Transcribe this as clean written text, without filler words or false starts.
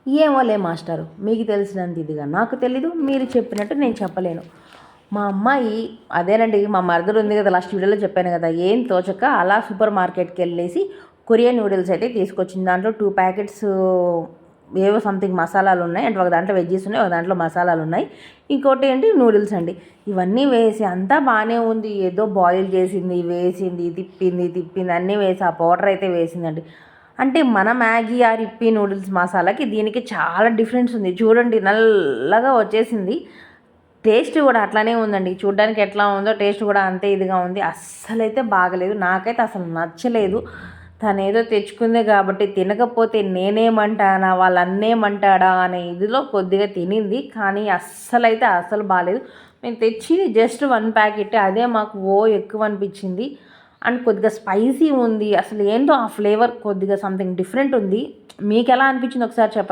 ఏమోలే మాస్టారు, మీకు తెలిసినంత ఇదిగా నాకు తెలీదు, మీరు చెప్పినట్టు నేను చెప్పలేను. మా అమ్మాయి అదేనండి, మా మరదలు ఉంది కదా, లాస్ట్ వీడియోలో చెప్పాను కదా, ఏం తోచక అలా సూపర్ మార్కెట్కి వెళ్ళేసి కొరియన్ నూడిల్స్ అయితే తీసుకొచ్చింది. దాంట్లో 2 ప్యాకెట్స్ ఏవో సంథింగ్ మసాలాలు ఉన్నాయి, అంటే ఒక దాంట్లో వెజ్జీస్ ఉన్నాయి, ఒక దాంట్లో మసాలాలు ఉన్నాయి, ఇంకోటి ఏంటి నూడిల్స్ అండి. ఇవన్నీ వేసి అంతా బాగానే ఉంది. ఏదో బాయిల్ చేసింది, వేసింది, తిప్పింది అన్నీ వేసి ఆ పౌడర్ అయితే వేసిందండి. అంటే మన మ్యాగీ ఆర్ ఇప్పి నూడిల్స్ మసాలాకి దీనికి చాలా డిఫరెన్స్ ఉంది. చూడండి, నల్లగా వచ్చేసింది. టేస్ట్ కూడా అట్లానే ఉందండి. చూడడానికి ఎట్లా ఉందో టేస్ట్ కూడా అంతే ఇదిగా ఉంది. అస్సలైతే బాగలేదు, నాకైతే అసలు నచ్చలేదు. తనేదో తెచ్చుకుందే కాబట్టి తినకపోతే నేనేమంటానా, వాళ్ళు అన్నేమంటాడా అనే ఇదిలో కొద్దిగా తినింది. కానీ అస్సలైతే అస్సలు బాగాలేదు. మేము తెచ్చింది జస్ట్ 1 ప్యాకెట్, అదే మాకు ఎక్కువ అనిపించింది. అండ్ కొద్దిగా స్పైసీ ఉంది. అసలు ఏంటో ఆ ఫ్లేవర్ కొద్దిగా సంథింగ్ డిఫరెంట్ ఉంది. మీకు ఎలా అనిపించింది ఒకసారి చెప్పండి.